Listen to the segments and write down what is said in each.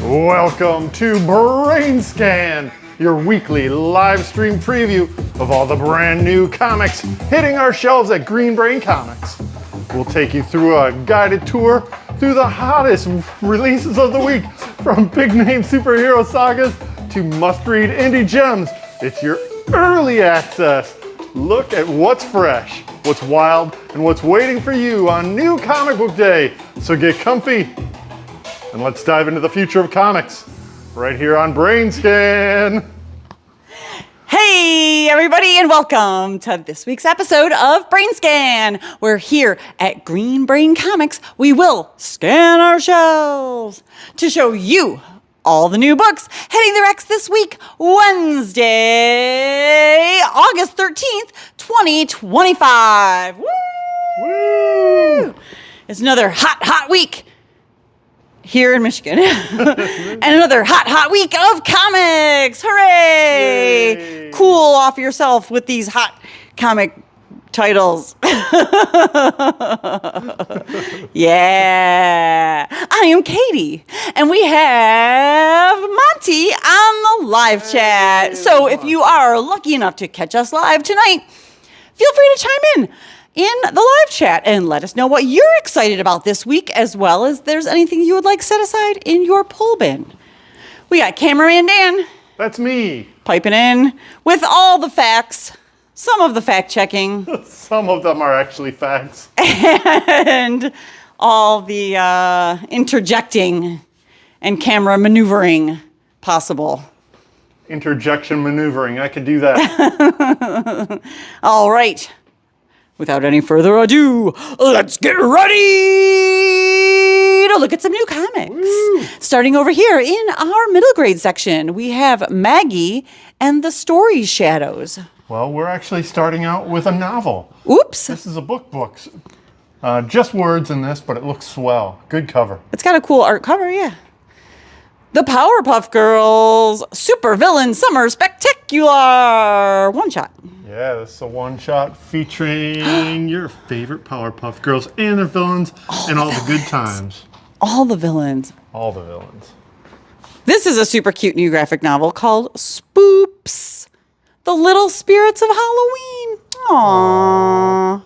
Welcome to BrainScan, your weekly live stream preview of all the brand new comics hitting our shelves at Green Brain Comics. We'll take you through a guided tour through the hottest releases of the week, from big name superhero sagas to must-read indie gems. It's your early access look at what's fresh, what's wild, and what's waiting for you on New Comic Book Day. So get comfy and let's dive into the future of comics right here on BrainScan. Hey everybody, and welcome to this week's episode of BrainScan. We're here at Green Brain Comics. We will scan our shelves to show you all the new books hitting the Rex this week, Wednesday, August 13th, 2025. Woo! Woo! It's another hot week here in Michigan. And another hot week of comics. Hooray! Yay. Cool off yourself with these hot comic titles. Yeah. I am Katie, and we have Monty on the live chat. So if you are lucky enough to catch us live tonight, feel free to chime in the live chat and let us know what you're excited about this week, as well as there's anything you would like set aside in your pull bin. We got cameraman Dan. That's me. Piping in with all the facts, some of the fact checking, Some of them are actually facts. and all the interjecting and camera maneuvering possible. Interjection maneuvering, I could do that. All right. Without any further ado, let's get ready to look at some new comics. Woo. Starting over here in our middle grade section, we have Maggie and the Story Shadows. Well, we're actually starting out with a novel. Oops. This is a book. Just words in this, but it looks swell. Good cover. It's got a cool art cover, yeah. The Powerpuff Girls Super Villain Summer Spectacular one-shot. Yeah, this is a one-shot featuring your favorite Powerpuff Girls and their villains and all the good times. All the villains. All the villains. This is a super cute new graphic novel called Spoops, The Little Spirits of Halloween. Aww.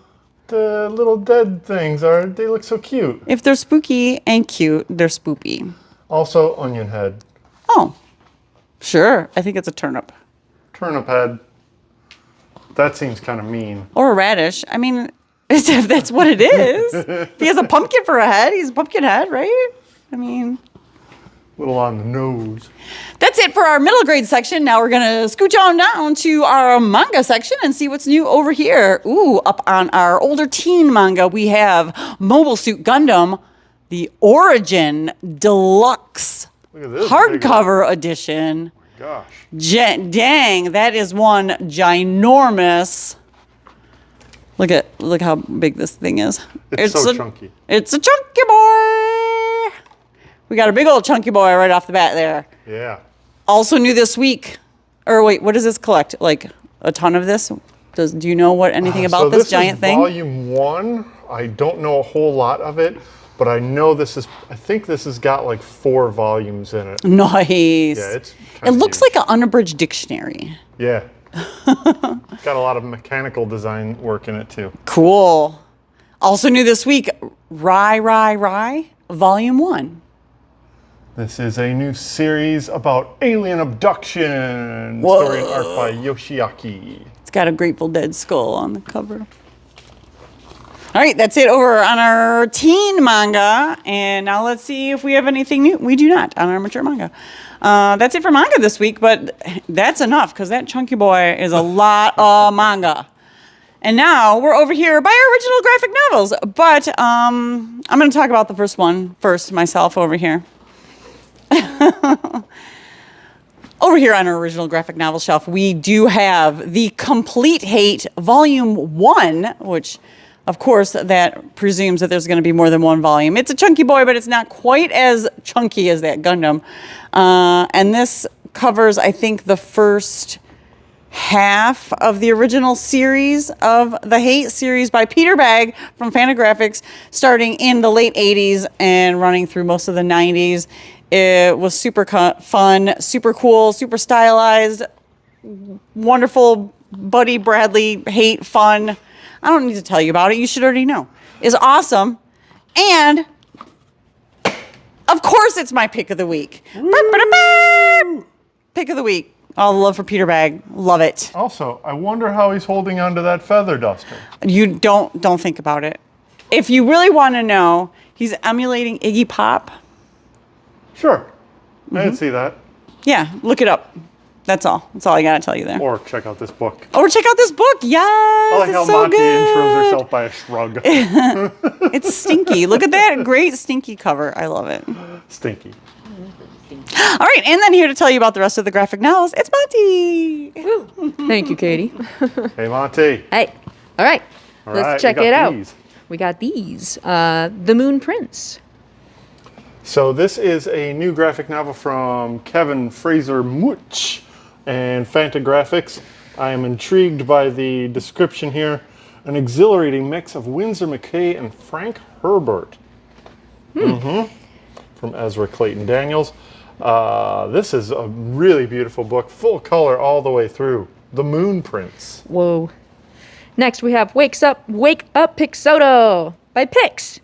The little dead things, they look so cute. If they're spooky and cute, they're spoopy. Also, onion head. Oh, sure. I think it's a turnip. Turnip head. That seems kind of mean. Or a radish. I mean, if that's what it is. If he has a pumpkin for a head, he's a pumpkin head, right? I mean, A little on the nose. that's it for our middle grade section. Now we're going to scooch on down to our manga section and see what's new over here. Ooh, up on our older teen manga, we have Mobile Suit Gundam, the Origin Deluxe Look at this hardcover edition. Gosh. Dang, that is one ginormous. Look how big this thing is. It's so chunky. It's a chunky boy. We got a big old chunky boy right off the bat there. Yeah. Also new this week. Or wait, what does this collect? Like a ton of this? Do you know anything about this giant thing? Volume 1. I don't know a whole lot of it, but I know I think this has got like 4 volumes in it. Nice. Yeah, it's It looks like an unabridged dictionary. Yeah. It's got a lot of mechanical design work in it too. Cool. Also new this week, Rai, Volume 1. This is a new series about alien abduction. Whoa. Story and art by Yoshiaki. It's got a Grateful Dead skull on the cover. All right, that's it over on our teen manga. And now let's see if we have anything new. We do not on our mature manga. That's it for manga this week, but that's enough because that chunky boy is a lot of manga. And now we're over here by our original graphic novels. But I'm going to talk about the first one first myself over here. Over here on our original graphic novel shelf, we do have The Complete Hate Volume 1, which, of course, that presumes that there's going to be more than one volume. It's a chunky boy, but it's not quite as chunky as that Gundam. And this covers, I think, the first half of the original series of the Hate series by Peter Bagg from Fantagraphics, starting in the late 80s and running through most of the 90s. It was super fun, super cool, super stylized, wonderful. Buddy Bradley, hate, fun. I don't need to tell you about it. You should already know. It's awesome. And of course, it's my pick of the week. Pick of the week. All the love for Peter Bag. Love it. Also, I wonder how he's holding onto that feather duster. You don't think about it. If you really want to know, he's emulating Iggy Pop. Sure. I didn't see that. Yeah, look it up. That's all. That's all I gotta tell you there. Or check out this book. Or check out this book. Yes, I like how it's so Monty good. intros herself by a shrug. It's stinky. Look at that great stinky cover. I love it. Stinky. All right, and then here to tell you about the rest of the graphic novels, it's Monty. Thank you, Katie. Hey, Monty. Hey. All right. All right, Let's check we got it out. these. We got these. The Moon Prince. So this is a new graphic novel from Kevin Fraser Much and Fantagraphics. I am intrigued by the description here. An exhilarating mix of Winsor McKay and Frank Herbert. From Ezra Clayton Daniels. This is a really beautiful book, full color all the way through. The Moon Prince. Whoa. Next, we have Wake Up Pixoto by Pix.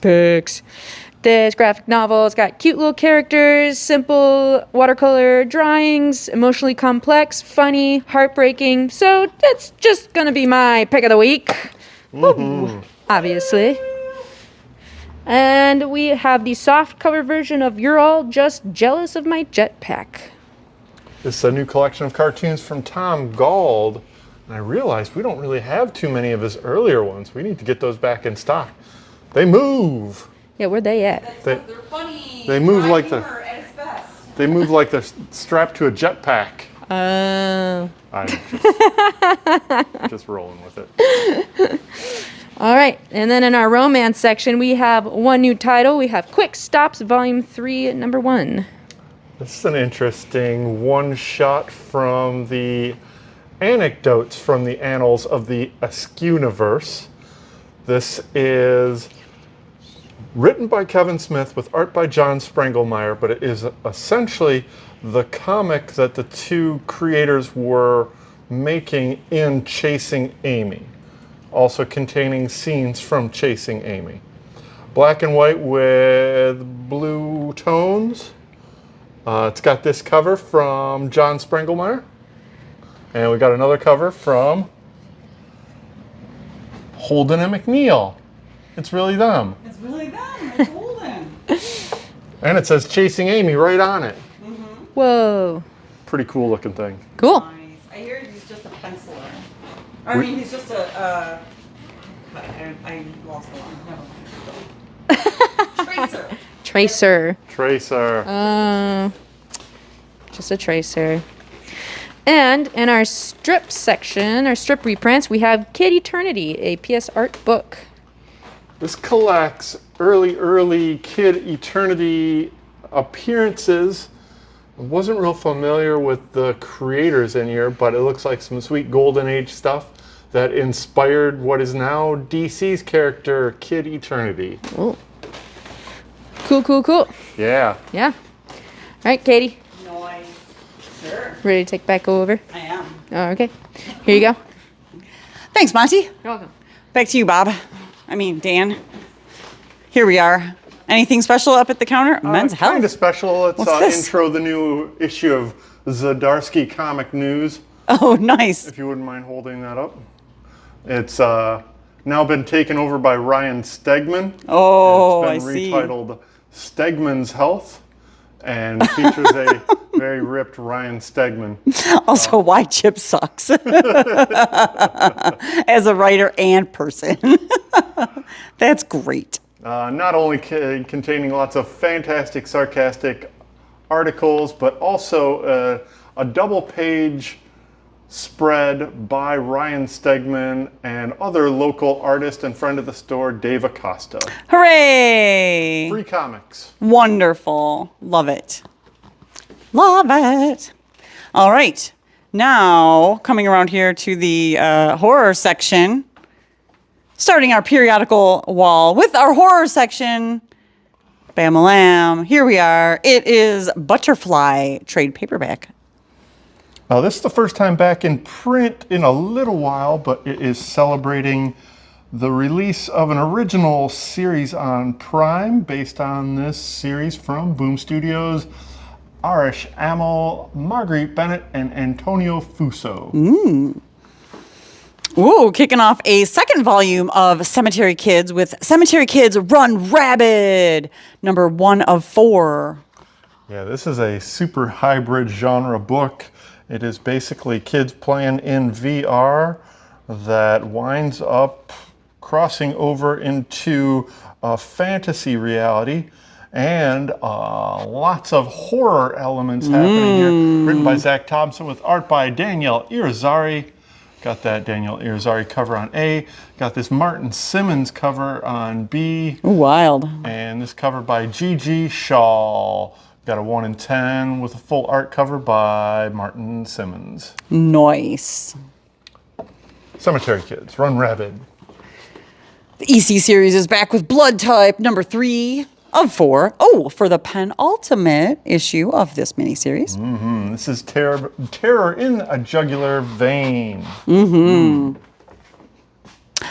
Pix. This graphic novel, it's got cute little characters, simple watercolor drawings, emotionally complex, funny, heartbreaking. So it's just gonna be my pick of the week. Woo, obviously. And we have the soft cover version of You're All Just Jealous of My Jetpack. This is a new collection of cartoons from Tom Gauld. And I realized we don't really have too many of his earlier ones. We need to get those back in stock. They move. Yeah, where they at? They're funny. They move Dry like humor at its best. They move like they're strapped to a jetpack. I'm just rolling with it. All right, and then in our romance section, we have one new title. We have Quick Stops, Volume 3, Number 1. This is an interesting one-shot from the anecdotes from the annals of the Askew-niverse. This is written by Kevin Smith with art by John Sprengelmeyer, but it is essentially the comic that the two creators were making in Chasing Amy, also containing scenes from Chasing Amy. Black and white with blue tones. It's got this cover from John Sprengelmeyer. And we got another cover from Holden and McNeil. It's really them. It's really them. It's Holden. And it says Chasing Amy right on it. Whoa. Pretty cool looking thing. Cool. Nice. I hear he's just a penciler. I mean, he's just a. I lost the one. Never mind. Tracer. Tracer. Just a tracer. And in our strip section, our strip reprints, we have Kid Eternity, a PS Art book. This collects early Kid Eternity appearances. I wasn't real familiar with the creators in here, but it looks like some sweet Golden Age stuff that inspired what is now DC's character, Kid Eternity. Oh. Cool. Yeah. Yeah. All right, Katie. Noise. Sure. Ready to take back over? I am. Oh, okay. Here you go. Thanks, Monty. You're welcome. Back to you, Bob. Dan. Here we are. Anything special up at the counter? Men's Health. Kind of special. Let's What's this? intro the new issue of Zdarsky Comic News. Oh, nice. If you wouldn't mind holding that up. It's now been taken over by Ryan Stegman. Oh, and I it's been see. retitled Stegman's Health and features a very ripped Ryan Stegman. Also, why Chip sucks as a writer and person. That's great. Not only containing lots of fantastic, sarcastic articles, but also a double-page spread by Ryan Stegman and other local artist and friend of the store, Dave Acosta. Hooray! Free comics. Wonderful. Love it. Love it. All right. Now, coming around here to the horror section, starting our periodical wall with our horror section. Bam-a-lam. Here we are. It is Butterfly trade paperback. Now, this is the first time back in print in a little while, but it is celebrating the release of an original series on Prime based on this series from Boom Studios. Arish Amal, Marguerite Bennett, and Antonio Fuso. Ooh, kicking off a second volume of Cemetery Kids with Cemetery Kids Run Rabid, number 1 of 4. Yeah, this is a super hybrid genre book. It is basically kids playing in VR that winds up crossing over into a fantasy reality, and lots of horror elements happening here. Written by Zach Thompson with art by Danielle Irizarry. Got that Danielle Irizarry cover on A. Got this Martin Simmons cover on B. Ooh, wild. And this cover by G.G. Shaw. Got a 1 in 10 with a full art cover by Martin Simmons. Nice. Cemetery Kids, Run Rabid. The EC series is back with Blood Type, number 3 of 4. Oh, for the penultimate issue of this miniseries. This is terror in a jugular vein.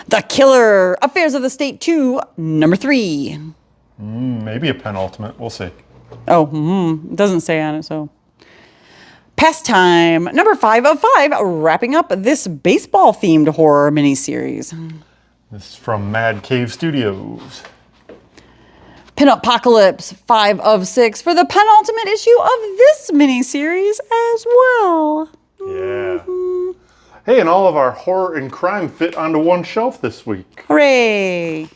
The Killer, Affairs of the State 2, number 3. Maybe a penultimate, we'll see. Oh, it doesn't say on it, so. Pastime, number 5 of 5, wrapping up this baseball-themed horror miniseries. This is from Mad Cave Studios. Pin-Apocalypse, 5 of 6, for the penultimate issue of this miniseries as well. Yeah. Hey, and all of our horror and crime fit onto one shelf this week. Hooray!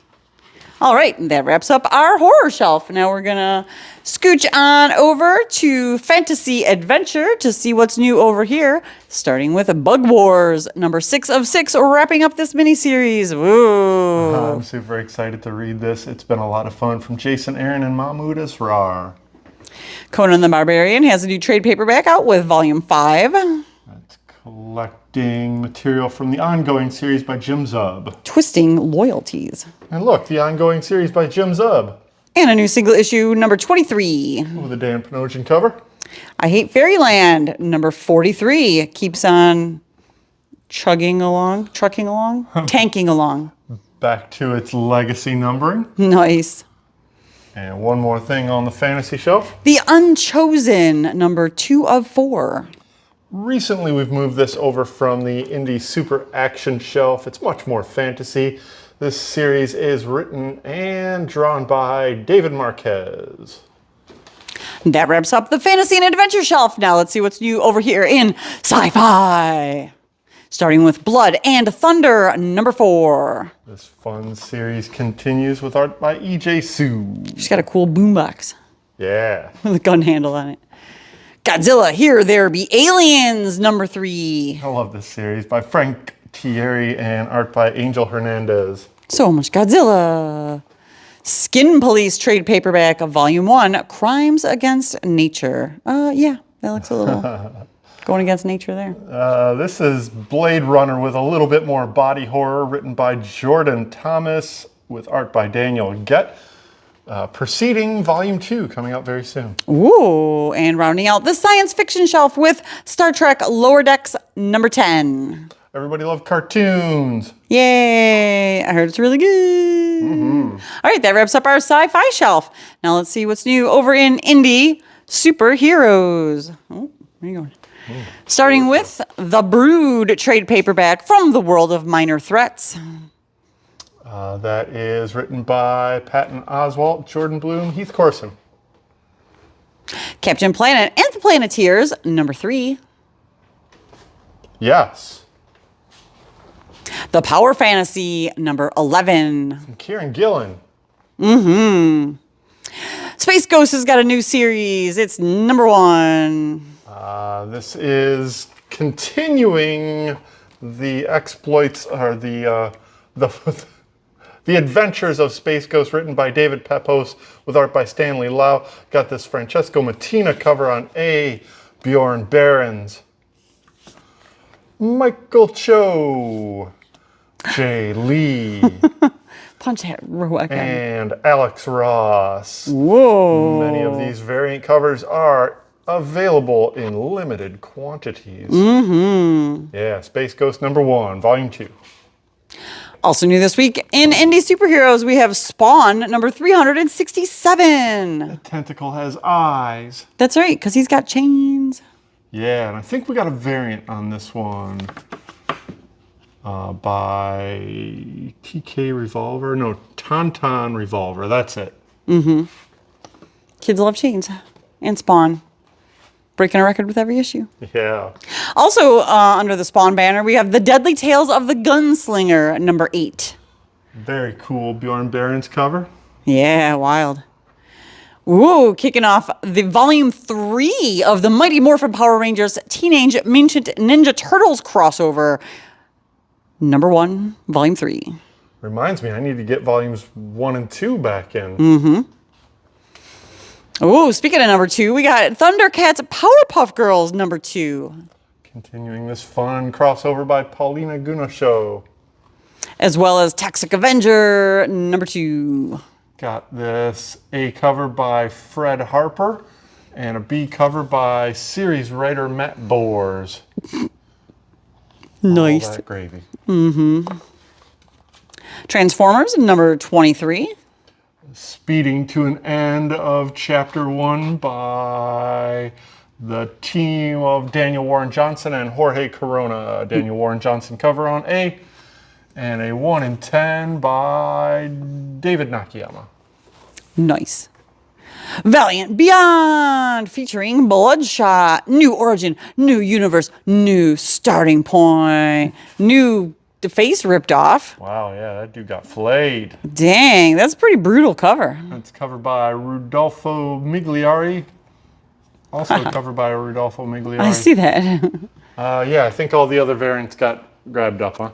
All right, that wraps up our horror shelf. Now we're gonna scooch on over to Fantasy Adventure to see what's new over here, starting with Bug Wars, number 6 of 6, wrapping up this miniseries. Woo! I'm super excited to read this. It's been a lot of fun from Jason Aaron and Mahmoud Asrar. Conan the Barbarian has a new trade paperback out with volume 5. That's collecting material from the ongoing series by Jim Zub. Twisting Loyalties. And look, the ongoing series by Jim Zub. And a new single issue, number 23. With a Dan Panosian cover. I Hate Fairyland, number 43. Keeps on trucking along, tanking along. Back to its legacy numbering. Nice. And one more thing on the fantasy shelf. The Unchosen, number 2 of 4. Recently, we've moved this over from the indie super action shelf. It's much more fantasy. This series is written and drawn by David Marquez. That wraps up the fantasy and adventure shelf. Now let's see what's new over here in sci-fi. Starting with Blood and Thunder, number 4. This fun series continues with art by E.J. Sue. She's got a cool boombox Yeah. with a gun handle on it. Godzilla, Here There Be Aliens, number 3. I love this series by Frank Thierry and art by Angel Hernandez. So much Godzilla. Skin Police trade paperback of volume 1, Crimes Against Nature. Yeah, that looks a little going against nature there. This is Blade Runner with a little bit more body horror, written by Jordan Thomas with art by Daniel Gett. Preceding volume 2, coming out very soon. Ooh, and rounding out the science fiction shelf with Star Trek Lower Decks, number 10. Everybody loved cartoons. Yay! I heard it's really good. All right, that wraps up our sci-fi shelf. Now let's see what's new over in indie superheroes. Oh, where are you going? Starting with The Brood trade paperback from the world of Minor Threats. That is written by Patton Oswalt, Jordan Bloom, Heath Corson. Captain Planet and the Planeteers, number 3. Yes. The Power Fantasy, number 11. And Kieran Gillen. Space Ghost has got a new series. It's number 1. This is continuing the exploits, or the Adventures of Space Ghost, written by David Pepose with art by Stanley Lau. Got this Francesco Mattina cover on A. Bjorn Behrens. Michael Cho. Jay Lee. Punch that back. And Alex Ross. Whoa. Many of these variant covers are available in limited quantities. Yeah, Space Ghost #1, Volume 2. Also new this week in Indie Superheroes, we have Spawn number 367. The tentacle has eyes. That's right, because he's got chains. Yeah, and I think we got a variant on this one by TK Revolver. No, Tauntaun Revolver. That's it. Kids love chains and Spawn. Breaking a record with every issue. Yeah. Also, under the Spawn banner, we have The Deadly Tales of the Gunslinger, number 8. Very cool Bjorn Barron's cover. Yeah, wild. Ooh, kicking off the volume 3 of the Mighty Morphin Power Rangers Teenage Mutant Ninja Turtles crossover, number 1, volume 3. Reminds me, I need to get volumes 1 and 2 back in. Ooh, speaking of number 2, we got Thundercats Powerpuff Girls, number 2. Continuing this fun crossover by Paulina Gunosho. As well as Toxic Avenger, number 2. Got this A cover by Fred Harper and a B cover by series writer Matt Bors. Nice. All that gravy. Transformers, number 23. Speeding to an end of chapter 1 by the team of Daniel Warren Johnson and Jorge Corona. Daniel Warren Johnson cover on A, and a 1 in 10 by David Nakayama. Nice. Valiant Beyond, featuring Bloodshot. New origin, new universe, new starting point, new face ripped off. Wow, yeah, that dude got flayed. Dang, that's a pretty brutal cover. That's covered by Rudolfo Migliari. Also covered by Rudolfo Migliari. I see that. Yeah, I think all the other variants got grabbed up, huh?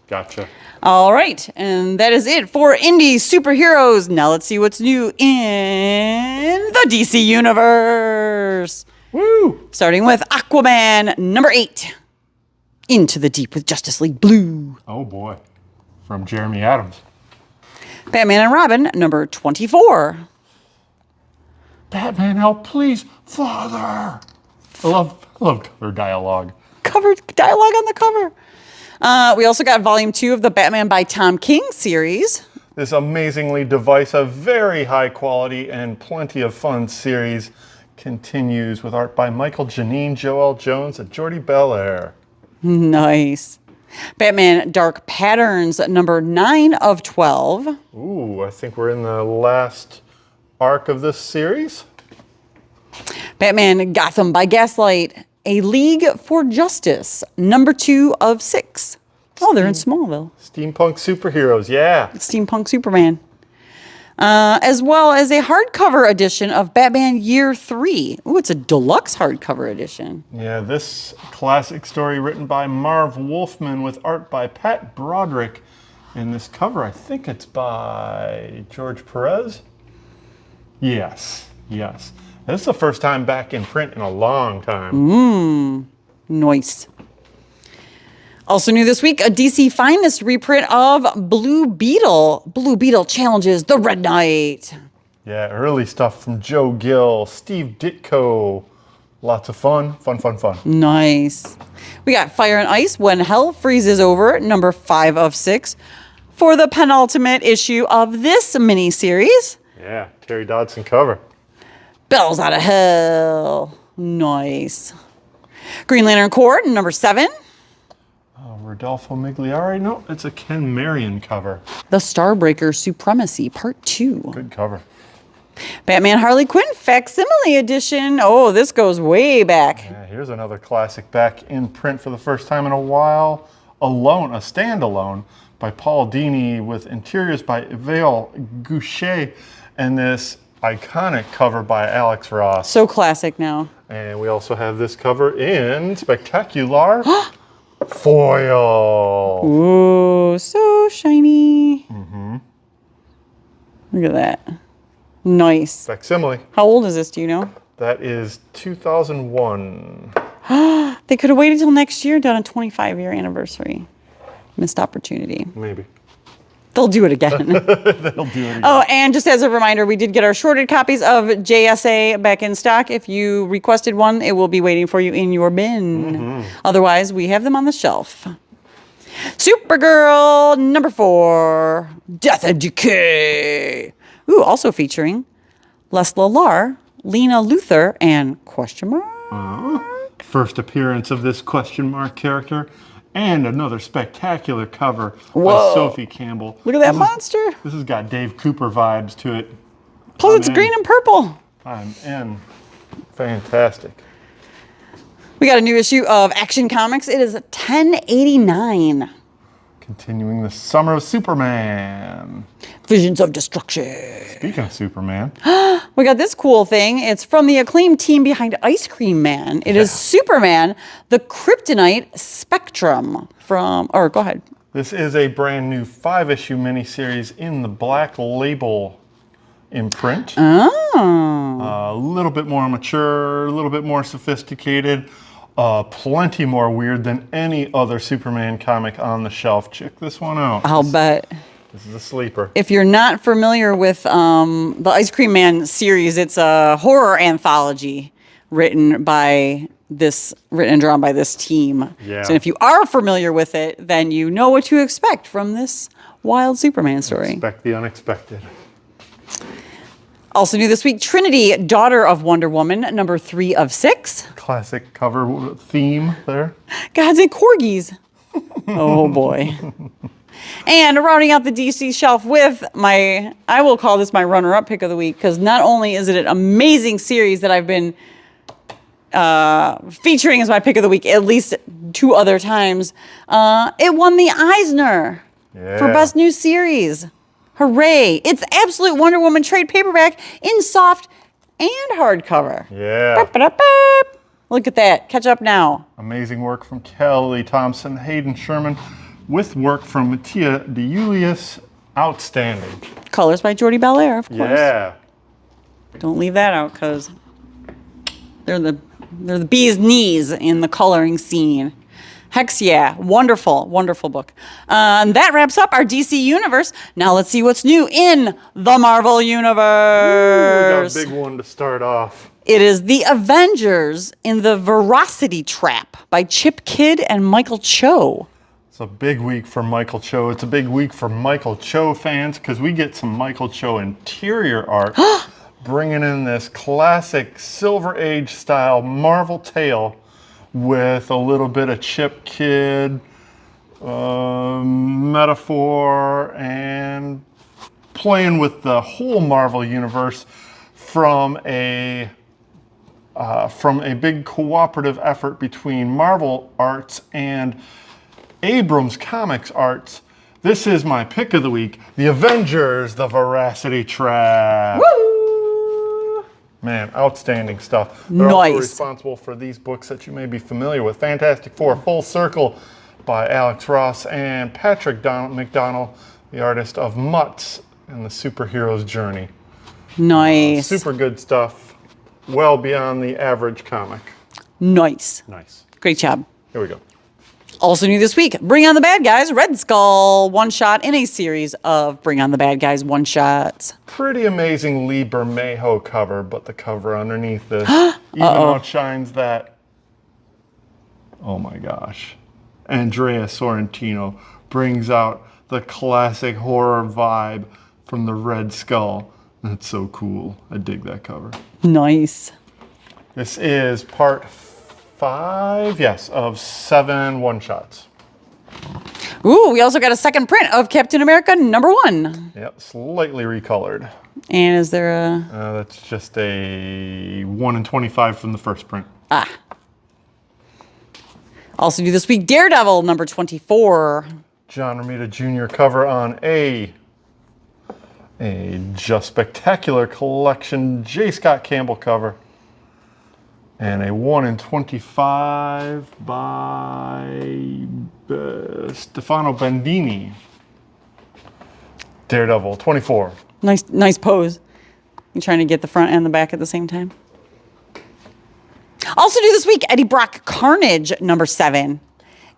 Gotcha. All right, and that is it for Indie Superheroes. Now let's see what's new in the DC Universe. Woo! Starting with Aquaman, number 8. Into the Deep with Justice League Blue. Oh boy. From Jeremy Adams. Batman and Robin, number 24. Batman, help, please, Father. I love cover dialogue. Covered dialogue on the cover. We also got volume 2 of the Batman by Tom King series. This amazingly divisive, very high quality, and plenty of fun series continues with art by Michael Janine, Joel Jones, and Jordi Belair. Nice. Batman Dark Patterns, number 9 of 12. Ooh, I think we're in the last arc of this series. Batman Gotham by Gaslight, A League for Justice, number 2 of 6. Oh, they're in Smallville. Steampunk superheroes, yeah. Steampunk Superman. As well as a hardcover edition of Batman Year 3. Ooh, it's a deluxe hardcover edition. Yeah, this classic story written by Marv Wolfman with art by Pat Broderick. And this cover, I think it's by George Perez. Yes. This is the first time back in print in a long time. Nice. Also new this week, a DC Finest reprint of Blue Beetle. Blue Beetle challenges the Red Knight. Yeah, early stuff from Joe Gill, Steve Ditko. Lots of fun. Nice. We got Fire and Ice When Hell Freezes Over, number 5 of 6, for the penultimate issue of this miniseries. Yeah, Terry Dodson cover. Bells Out of Hell. Nice. Green Lantern Corps, number 7. Rodolfo Migliari. No, it's a Ken Marion cover. The Starbreaker Supremacy, Part 2. Good cover. Batman Harley Quinn Facsimile Edition. Oh, this goes way back. Yeah, here's another classic back in print for the first time in a while. Alone, a standalone by Paul Dini with interiors by Yvel Goucher and this iconic cover by Alex Ross. So classic now. And we also have this cover in spectacular foil. Ooh, so shiny. Look at that. Nice. Facsimile. How old is this, do you know? That is 2001. They could have waited till next year, done a 25-year anniversary. Missed opportunity. Maybe. They'll do it again. They'll do it again. Oh, and just as a reminder, we did get our shorted copies of JSA back in stock. If you requested one, it will be waiting for you in your bin. Otherwise, we have them on the shelf. Supergirl number 4, Death and Decay. Ooh, also featuring Leslie Lar, Lena Luthor, and question mark. First appearance of this question mark character. And another spectacular cover Whoa. by Sophie Campbell. Look at that monster. This has got Dave Cooper vibes to it. Plus, it's green and purple. I'm in. Fantastic. We got a new issue of Action Comics. It is 1089. Continuing the summer of Superman. Visions of Destruction. Speaking of Superman. We got this cool thing. It's from the acclaimed team behind Ice Cream Man. It is Superman, the KRYPTONITE Spectrum from, or go ahead. This is a brand new 5-issue miniseries in the Black Label imprint. Oh. A little bit more mature, a little bit more sophisticated, plenty more weird than any other Superman comic on the shelf. Check this one out. I'll bet. This is a sleeper. If you're not familiar with the Ice Cream Man series, it's a horror anthology written and drawn by this team. Yeah. So if you are familiar with it, then you know what to expect from this wild Superman story. Expect the unexpected. Also new this week, Trinity, Daughter of Wonder Woman, number 3 of 6. Classic cover theme there. Gods and corgis. Oh boy. And rounding out the DC shelf with I will call this my runner-up pick of the week, because not only is it an amazing series that I've been featuring as my pick of the week at least 2 other times, it won the Eisner for Best New Series. Hooray. It's Absolute Wonder Woman trade paperback in soft and hardcover. Yeah. Look at that. Catch up now. Amazing work from Kelly Thompson, Hayden Sherman, with work from Mattia DeJulius. Outstanding. Colors by Jordi Belair, of course. Yeah. Don't leave that out, because they're the bee's knees in the coloring scene. Hex yeah. Wonderful, wonderful book. And that wraps up our DC universe. Now let's see what's new in the Marvel universe. Ooh, we got a big one to start off. It is The Avengers in the Veracity Trap by Chip Kidd and Michael Cho. It's a big week for Michael Cho. It's a big week for Michael Cho fans, because we get some Michael Cho interior art bringing in this classic Silver Age style Marvel tale with a little bit of Chip Kidd metaphor and playing with the whole Marvel universe from a big cooperative effort between Marvel Arts and Abrams Comics Arts. This is my pick of the week, The Avengers, The Veracity Trap. Woo! Man, outstanding stuff. They're also responsible for these books that you may be familiar with. Fantastic Four, Full Circle by Alex Ross and Patrick McDonnell, the artist of Mutts and the Superhero's Journey. Nice. Super good stuff. Well beyond the average comic. Nice. Nice. Great job. Here we go. Also new this week, Bring on the Bad Guys, Red Skull one-shot in a series of Bring on the Bad Guys one-shots. Pretty amazing Lee Bermejo cover, but the cover underneath this even outshines that. Oh my gosh. Andrea Sorrentino brings out the classic horror vibe from the Red Skull. That's so cool. I dig that cover. Nice. This is part 5, yes, of 7 one-shots. Ooh, we also got a second print of Captain America #1. Yep, slightly recolored. And is there a... That's just a 1 in 25 from the first print. Also new this week, Daredevil #24. John Romita Jr. cover on a Just Spectacular Collection J. Scott Campbell cover. And a 1 in 25 by Stefano Bandini. Daredevil 24. Nice pose. You trying to get the front and the back at the same time? Also new this week, Eddie Brock Carnage #7.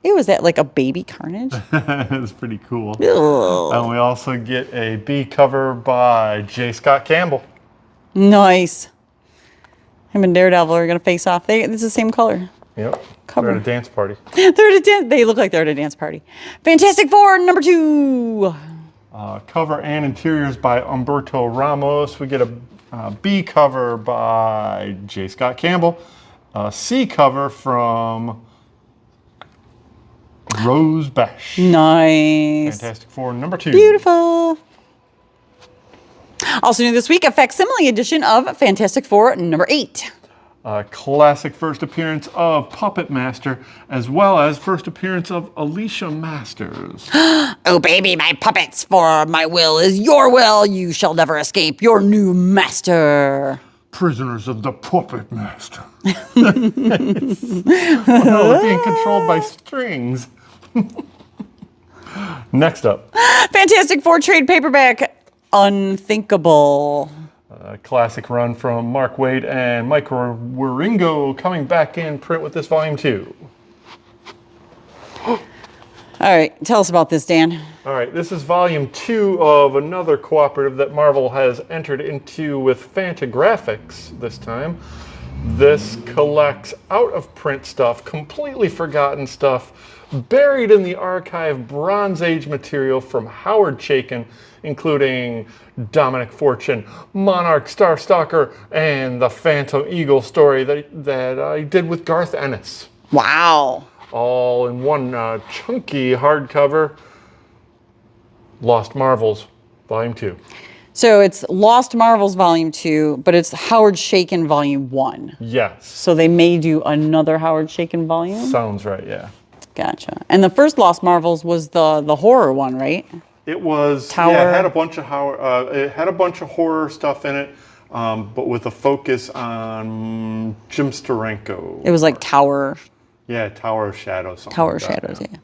Ew, is that like a baby Carnage? It's pretty cool. Ugh. And we also get a B cover by J. Scott Campbell. Nice. Him and Daredevil are going to face off. It's the same color. Yep. Cover. They're at a dance party. They look like they're at a dance party. Fantastic Four, number 2. Cover and interiors by Humberto Ramos. We get a B cover by J. Scott Campbell. A C cover from Rose Bash. Nice. Fantastic Four, number 2. Beautiful. Also new this week, a facsimile edition of Fantastic Four, number 8. Classic first appearance of Puppet Master, as well as first appearance of Alicia Masters. Oh, baby, my puppets, for my will is your will. You shall never escape your new master. Prisoners of the Puppet Master. Well, being controlled by strings. Next up. Fantastic Four trade paperback, Unthinkable. A classic run from Mark Waid and Mike Wieringo coming back in print with this volume 2. All right, tell us about this, Dan. All right, this is volume 2 of another cooperative that Marvel has entered into with Fantagraphics this time. This collects out-of-print stuff, completely forgotten stuff, buried in the archive Bronze Age material from Howard Chaykin, including Dominic Fortune, Monarch Starstalker, and the Phantom Eagle story that I did with Garth Ennis. Wow. All in one chunky hardcover. Lost Marvels, Volume 2. So it's Lost Marvels Volume 2, but it's Howard Chaykin Volume 1. Yes. So they may do another Howard Chaykin volume? Sounds right, yeah. Gotcha. And the first Lost Marvels was the horror one, right? It was Tower. Yeah, it had a bunch of horror stuff in it, but with a focus on Jim Steranko. It was like Tower. Yeah, Tower of Shadows. something Tower like that, Shadows, yeah. yeah.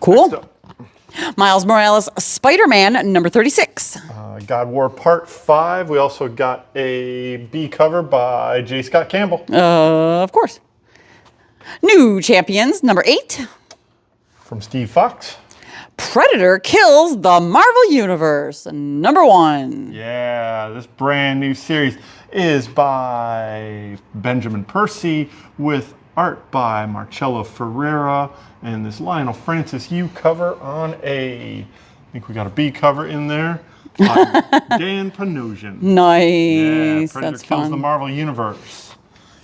Cool. Next up, Miles Morales, Spider-Man, number 36. God War Part 5. We also got a B cover by J. Scott Campbell. Of course. New Champions, number 8. From Steve Fox. Predator kills the Marvel Universe, number 1. Yeah, this brand new series is by Benjamin Percy with art by Marcello Ferreira and this Lionel Francis U cover on A. I think we got a B cover in there. Dan Panosian. Nice. Predator That's kills fun. the Marvel Universe.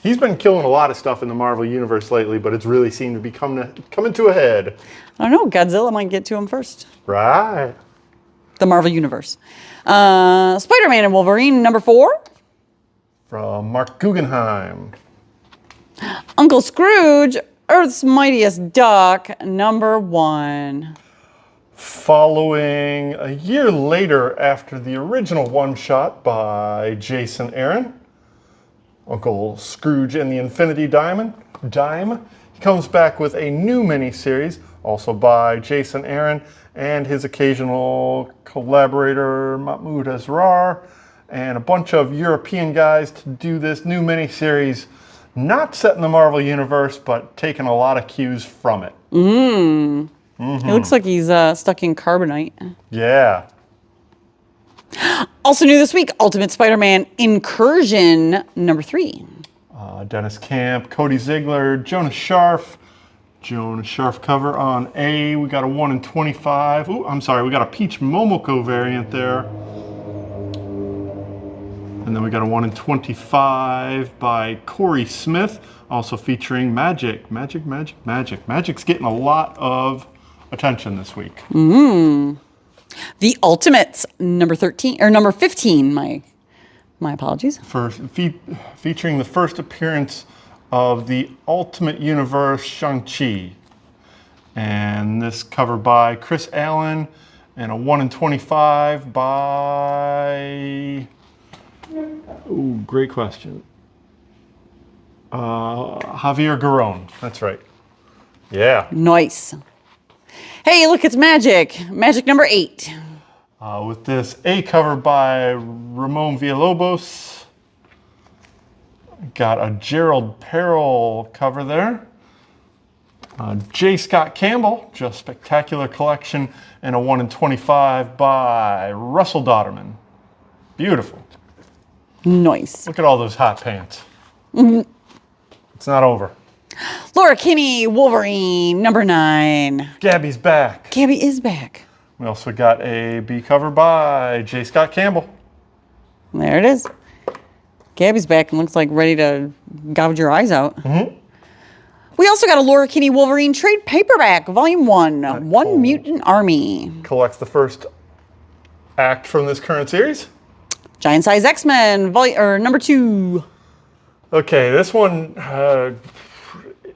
He's been killing a lot of stuff in the Marvel Universe lately, but it's really seemed to be coming to a head. I don't know. Godzilla might get to him first. Right. The Marvel Universe. Spider-Man and Wolverine, number 4. From Mark Guggenheim. Uncle Scrooge, Earth's Mightiest Duck, number 1. Following a year later after the original one-shot by Jason Aaron, Uncle Scrooge and the Infinity Dime, he comes back with a new miniseries, also by Jason Aaron and his occasional collaborator Mahmoud Asrar, and a bunch of European guys to do this new miniseries, not set in the Marvel Universe, but taking a lot of cues from it. He looks like he's stuck in carbonite. Yeah. Also new this week, Ultimate Spider-Man Incursion, number 3. Dennis Camp, Cody Ziegler, Jonas Scharf. Jonas Scharf cover on A. We got a 1 in 25. Ooh, I'm sorry, we got a Peach Momoko variant there. And then we got a 1 in 25 by Corey Smith, also featuring Magic. Magic's getting a lot of attention this week. The Ultimates, number 13, or number 15, my apologies. Featuring the first appearance of the Ultimate Universe Shang-Chi. And this cover by Chris Allen, and a 1 in 25 by... Ooh, great question. Javier Garron, that's right. Yeah. Nice. Hey, look, it's Magic. Magic number 8. With this A cover by Ramon Villalobos. Got a Gerald Perel cover there. J. Scott Campbell, Just Spectacular Collection, and a 1 in 25 by Russell Dodderman. Beautiful. Nice. Look at all those hot pants. It's not over. Laura Kinney, Wolverine, number 9. Gabby's back. Gabby is back. We also got a B cover by J. Scott Campbell. There it is. Gabby's back and looks like ready to gouge your eyes out. Mm-hmm. We also got a Laura Kinney Wolverine trade paperback, Volume 1, One Mutant Army. Collects the first act from this current series. Giant Size X-Men, number 2. Okay, this one,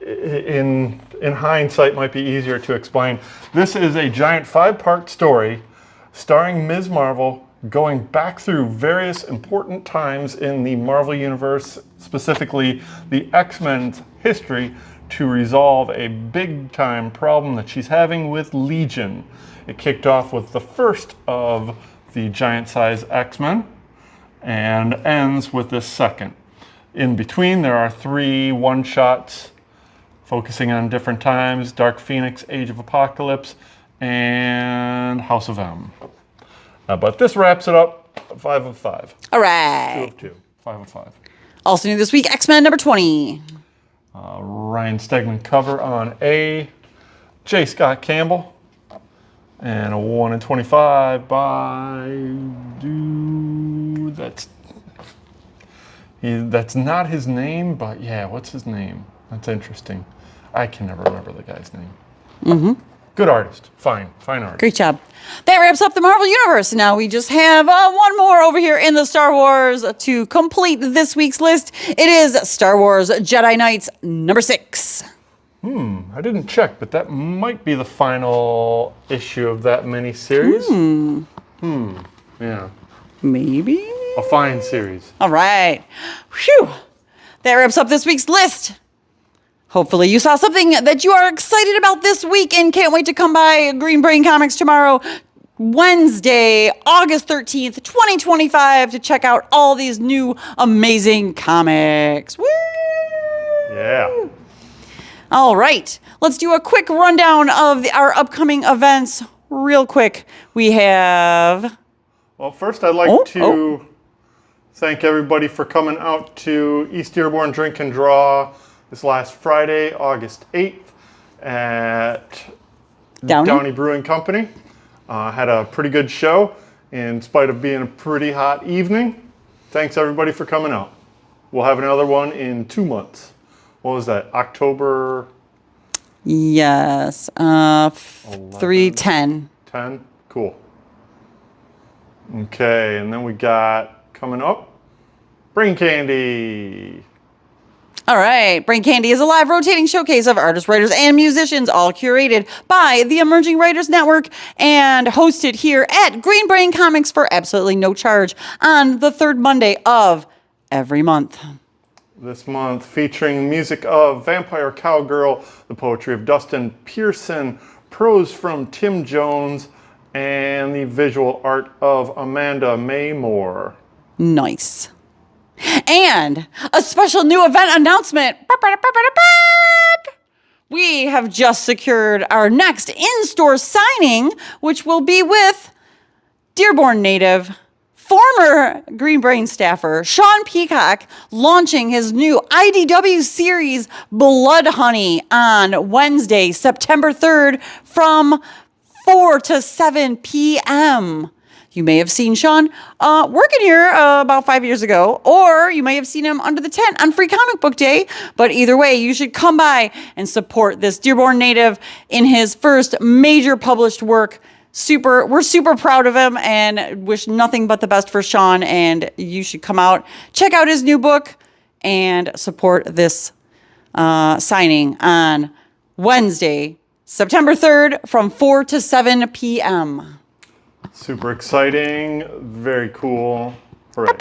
in hindsight, might be easier to explain. This is a giant 5-part story starring Ms. Marvel going back through various important times in the Marvel Universe, specifically the X-Men's history, to resolve a big-time problem that she's having with Legion. It kicked off with the first of the giant-size X-Men and ends with this second. In between, there are 3 one-shots focusing on different times: Dark Phoenix, Age of Apocalypse, and House of M. But this wraps it up. 5 of 5. All right. 2 of 2. 5 of 5. Also new this week, X-Men number 20. Ryan Stegman cover on A. J. Scott Campbell. And a 1 in 25 by dude. That's not his name, but yeah, what's his name? That's interesting. I can never remember the guy's name. Mm-hmm. Good artist. Fine artist. Great job. That wraps up the Marvel Universe. Now we just have one more over here in the Star Wars to complete this week's list. It is Star Wars Jedi Knights number 6. I didn't check, but that might be the final issue of that mini-series. Yeah. Maybe? A fine series. All right. Whew. That wraps up this week's list. Hopefully you saw something that you are excited about this week and can't wait to come by Green Brain Comics tomorrow, Wednesday, August 13th, 2025, to check out all these new amazing comics. Woo! Yeah. All right. Let's do a quick rundown of our upcoming events real quick. We have... Well, first I'd like to thank everybody for coming out to East Dearborn Drink and Draw this last Friday, August 8th at Downey Brewing Company. Had a pretty good show in spite of being a pretty hot evening. Thanks everybody for coming out. We'll have another one in 2 months. What was that, October? Yes, 3/10. 10? Cool. Okay, and then we got coming up, Brain Candy. All right. Brain Candy is a live rotating showcase of artists, writers, and musicians, all curated by the Emerging Writers Network and hosted here at Green Brain Comics for absolutely no charge on the 3rd Monday of every month. This month featuring music of Vampire Cowgirl, the poetry of Dustin Pearson, prose from Tim Jones, and the visual art of Amanda May Moore. Nice. And a special new event announcement. We have just secured our next in-store signing, which will be with Dearborn native, former Green Brain staffer, Sean Peacock, launching his new IDW series, Blood Honey, on Wednesday, September 3rd from 4 to 7 p.m. You may have seen Sean working here about 5 years ago, or you may have seen him under the tent on Free Comic Book Day. But either way, you should come by and support this Dearborn native in his first major published work. We're super proud of him and wish nothing but the best for Sean. And you should come out, check out his new book, and support this signing on Wednesday, September 3rd from 4 to 7 p.m. Super exciting, very cool. Hooray.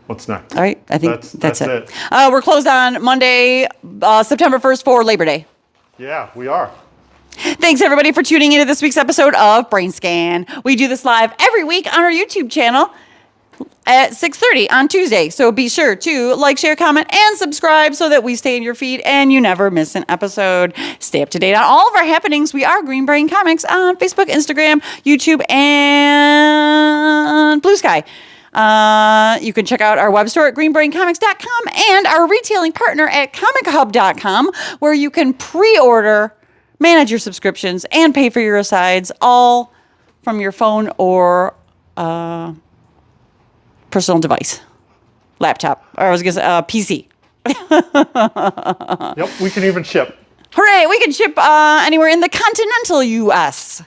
What's next? All right, I think that's it. it. We're closed on Monday, September 1st for Labor Day. Yeah, we are. Thanks, everybody, for tuning into this week's episode of BrainScan. We do this live every week on our YouTube channel. at 6:30 on Tuesday. So be sure to like, share, comment, and subscribe so that we stay in your feed and you never miss an episode. Stay up to date on all of our happenings. We are Green Brain Comics on Facebook, Instagram, YouTube, and Blue Sky. You can check out our web store at greenbraincomics.com and our retailing partner at COMICHUB.com, where you can pre-order, manage your subscriptions, and pay for your asides, all from your phone or personal device, laptop, or I was going to say PC. Yep, we can even ship. Hooray, we can ship anywhere in the continental U.S.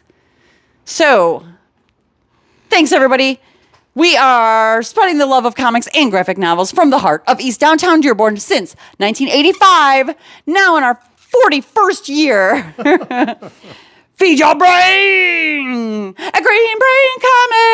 So, thanks everybody. We are spreading the love of comics and graphic novels from the heart of East Downtown Dearborn since 1985, now in our 41st year. Feed your brain! A Green Brain Comic!